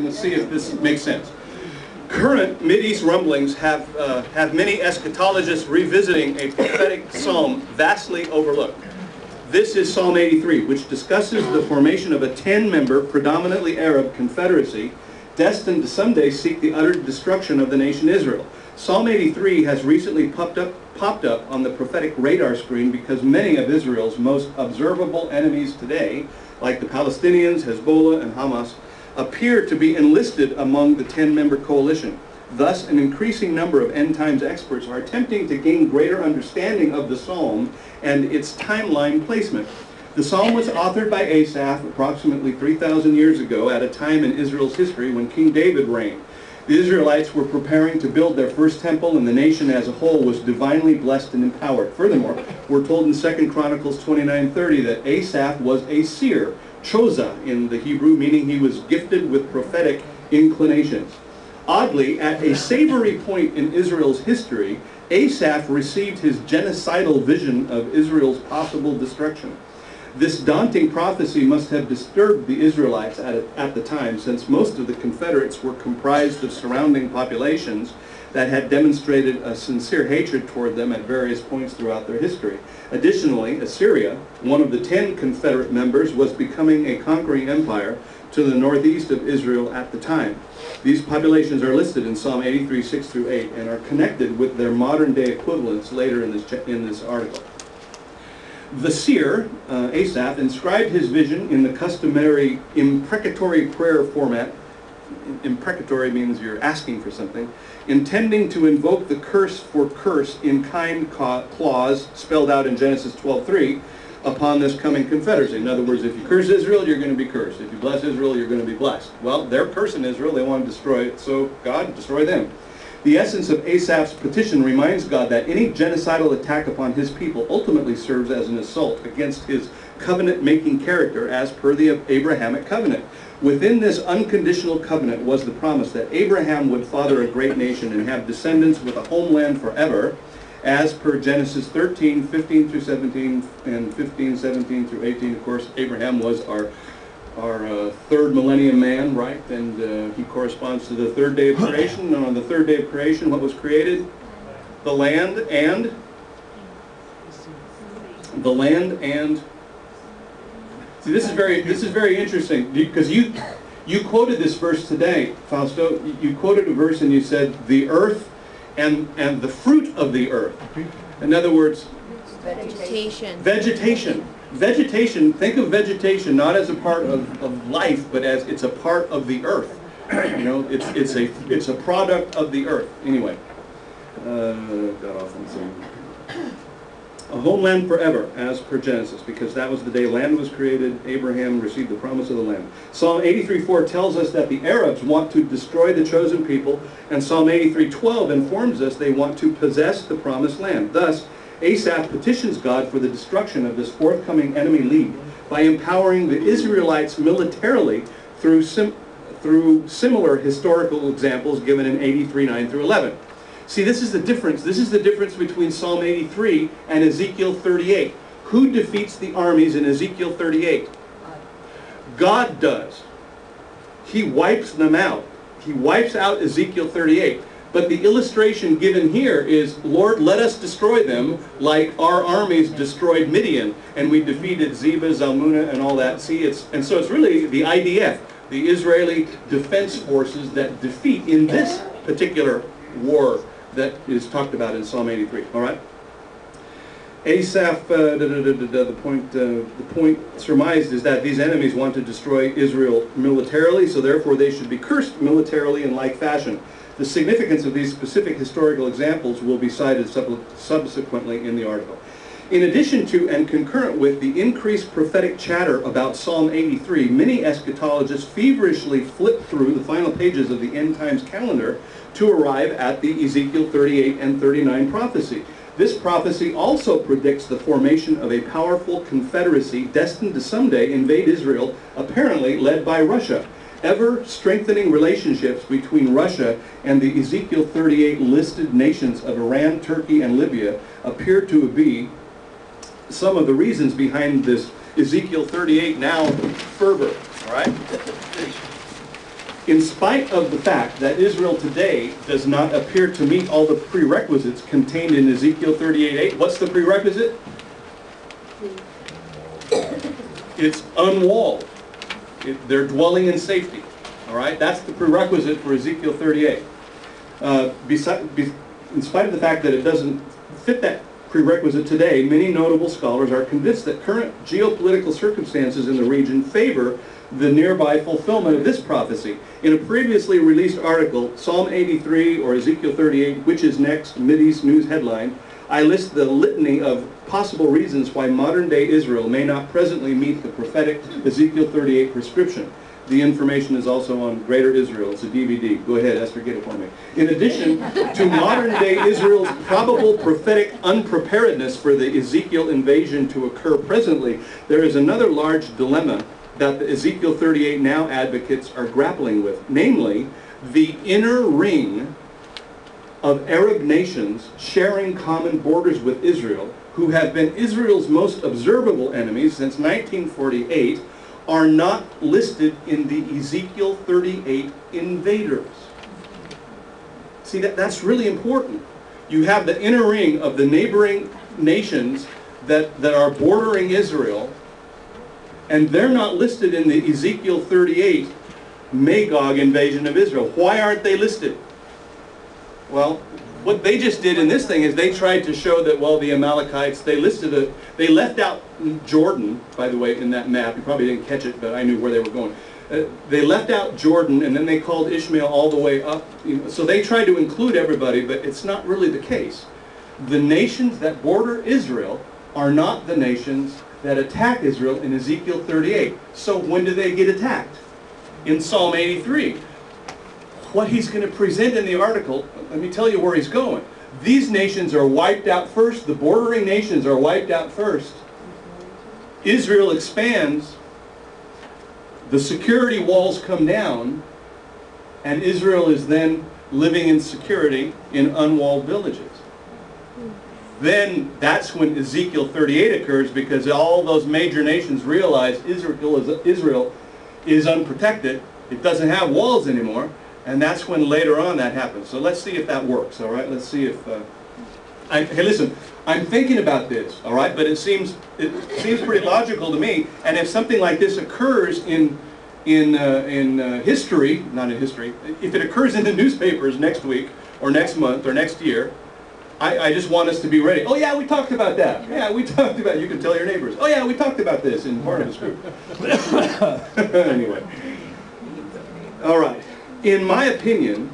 Let's see if this makes sense. Current Mideast rumblings have many eschatologists revisiting a prophetic psalm vastly overlooked. This is Psalm 83, which discusses the formation of a 10-member, predominantly Arab confederacy destined to someday seek the utter destruction of the nation Israel. Psalm 83 has recently popped up on the prophetic radar screen because many of Israel's most observable enemies today, like the Palestinians, Hezbollah, and Hamas, appear to be enlisted among the 10-member coalition. Thus, an increasing number of end times experts are attempting to gain greater understanding of the psalm and its timeline placement. The psalm was authored by Asaph approximately 3,000 years ago at a time in Israel's history when King David reigned. The Israelites were preparing to build their first temple, and the nation as a whole was divinely blessed and empowered. Furthermore, we're told in 2 Chronicles 29:30 that Asaph was a seer, choza in the Hebrew, meaning he was gifted with prophetic inclinations. Oddly, at a savory point in Israel's history, Asaph received his genocidal vision of Israel's possible destruction. This daunting prophecy must have disturbed the Israelites at the time, since most of the Confederates were comprised of surrounding populations that had demonstrated a sincere hatred toward them at various points throughout their history. Additionally, Assyria, one of the 10 Confederate members, was becoming a conquering empire to the northeast of Israel at the time. These populations are listed in Psalm 83, 6 through 8, and are connected with their modern-day equivalents later in this article. The seer, Asaph, inscribed his vision in the customary imprecatory prayer format. Imprecatory means you're asking for something, intending to invoke the curse for curse in kind clause spelled out in Genesis 12:3 upon this coming confederacy. In other words, if you curse Israel, you're going to be cursed. If you bless Israel, you're going to be blessed. Well, they're cursing Israel. They want to destroy it, so God, destroy them. The essence of Asaph's petition reminds God that any genocidal attack upon his people ultimately serves as an assault against his covenant-making character as per the Abrahamic covenant. Within this unconditional covenant was the promise that Abraham would father a great nation and have descendants with a homeland forever, as per Genesis 13, 15 through 17, and 15, 17 through 18. Of course, Abraham was our third millennium man, right? And he corresponds to the third day of creation. And on the third day of creation, what was created? The land and see, this is very interesting, because you quoted this verse today, Fausto. You quoted a verse and you said the earth and the fruit of the earth. In other words, Vegetation, think of vegetation not as a part of life, but as it's a part of the earth. You know, it's a product of the earth. Anyway, got off on some. A homeland forever, as per Genesis, because that was the day land was created. Abraham received the promise of the land. Psalm 83:4 tells us that the Arabs want to destroy the chosen people, and Psalm 83:12 informs us they want to possess the promised land. Thus, Asaph petitions God for the destruction of this forthcoming enemy league by empowering the Israelites militarily through similar historical examples given in 83:9 through 11. See, this is the difference. This is the difference between Psalm 83 and Ezekiel 38. Who defeats the armies in Ezekiel 38? God does. He wipes them out. He wipes out Ezekiel 38. But the illustration given here is, Lord, let us destroy them like our armies destroyed Midian, and we defeated Zebah, Zalmunna, and all that. See, and so it's really the IDF, the Israeli Defense Forces, that defeat in this particular war that is talked about in Psalm 83. All right. Asaph, the point surmised is that these enemies want to destroy Israel militarily, so therefore they should be cursed militarily in like fashion. The significance of these specific historical examples will be cited subsequently in the article. In addition to and concurrent with the increased prophetic chatter about Psalm 83, many eschatologists feverishly flip through the final pages of the end times calendar to arrive at the Ezekiel 38 and 39 prophecy. This prophecy also predicts the formation of a powerful confederacy destined to someday invade Israel, apparently led by Russia. Ever-strengthening relationships between Russia and the Ezekiel 38 listed nations of Iran, Turkey, and Libya appear to be some of the reasons behind this Ezekiel 38 now fervor. All right? In spite of the fact that Israel today does not appear to meet all the prerequisites contained in Ezekiel 38:8, what's the prerequisite? It's unwalled. They're dwelling in safety. All right, that's the prerequisite for Ezekiel 38. In spite of the fact that it doesn't fit that prerequisite today, many notable scholars are convinced that current geopolitical circumstances in the region favor the nearby fulfillment of this prophecy. In a previously released article, Psalm 83 or Ezekiel 38, which is next, Mideast News headline, I list the litany of possible reasons why modern-day Israel may not presently meet the prophetic Ezekiel 38 prescription. The information is also on Greater Israel. It's a DVD. Go ahead, Esther, get it for me. In addition to modern-day Israel's probable prophetic unpreparedness for the Ezekiel invasion to occur presently, there is another large dilemma that the Ezekiel 38 now advocates are grappling with, namely the inner ring of Arab nations sharing common borders with Israel, who have been Israel's most observable enemies since 1948, are not listed in the Ezekiel 38 invaders. See, that's really important. You have the inner ring of the neighboring nations that are bordering Israel, and they're not listed in the Ezekiel 38 Magog invasion of Israel. Why aren't they listed? Well, what they just did in this thing is they tried to show that, well, the Amalekites, they left out Jordan, by the way, in that map. You probably didn't catch it, but I knew where they were going. They left out Jordan, and then they called Ishmael all the way up. So they tried to include everybody, but it's not really the case. The nations that border Israel are not the nations that attack Israel in Ezekiel 38. So when do they get attacked? In Psalm 83. What he's going to present in the article, let me tell you where he's going. These nations are wiped out first. The bordering nations are wiped out first. Israel expands. The security walls come down. And Israel is then living in security in unwalled villages. Then that's when Ezekiel 38 occurs, because all those major nations realize Israel is unprotected. It doesn't have walls anymore. And that's when later on that happens. So let's see if that works, all right? Let's see if... hey, listen, I'm thinking about this, all right? But it seems pretty logical to me. And if something like this occurs in history, not in history, if it occurs in the newspapers next week or next month or next year, I just want us to be ready. Oh yeah, we talked about that. Yeah, we talked about it. You can tell your neighbors. Oh yeah, we talked about this in Barnabas group. Anyway. All right. In my opinion,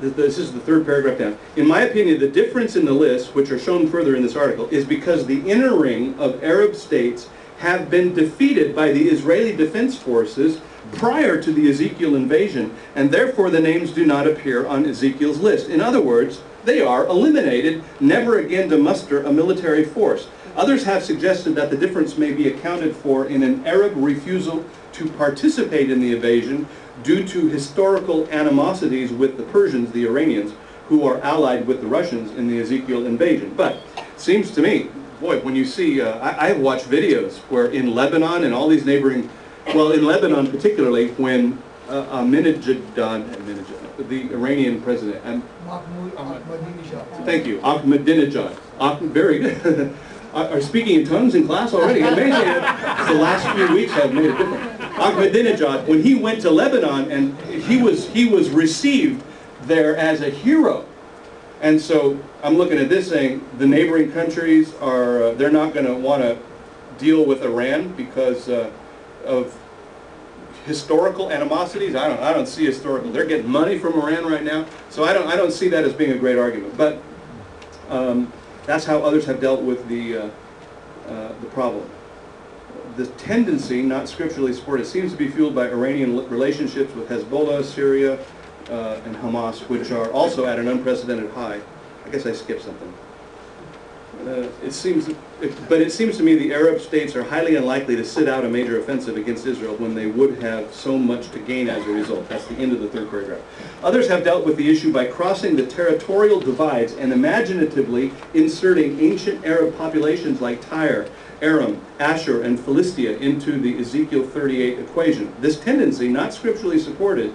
this is the third paragraph down. In my opinion, the difference in the lists, which are shown further in this article, is because the inner ring of Arab states have been defeated by the Israeli Defense Forces prior to the Ezekiel invasion, and therefore the names do not appear on Ezekiel's list. In other words, they are eliminated, never again to muster a military force. Others have suggested that the difference may be accounted for in an Arab refusal to participate in the invasion due to historical animosities with the Persians, the Iranians, who are allied with the Russians in the Ezekiel invasion. But it seems to me, boy, when you see, I have watched videos where in Lebanon and all these neighboring, well, in Lebanon particularly, when the Iranian president, and thank you, Ahmadinejad, very good, are speaking in tongues in class already. Amazing. The last few weeks have made a difference. Ahmadinejad, when he went to Lebanon, and he was received there as a hero. And so I'm looking at this saying the neighboring countries are, they're not going to want to deal with Iran because of historical animosities. I don't see historical. They're getting money from Iran right now, so I don't see that as being a great argument. But that's how others have dealt with the problem. The tendency, not scripturally supported, seems to be fueled by Iranian relationships with Hezbollah, Syria, and Hamas, which are also at an unprecedented high. I guess I skipped something. It seems to me the Arab states are highly unlikely to sit out a major offensive against Israel when they would have so much to gain as a result. That's the end of the third paragraph. Others have dealt with the issue by crossing the territorial divides and imaginatively inserting ancient Arab populations like Tyre, Aram, Ashur, and Philistia into the Ezekiel 38 equation. This tendency, not scripturally supported,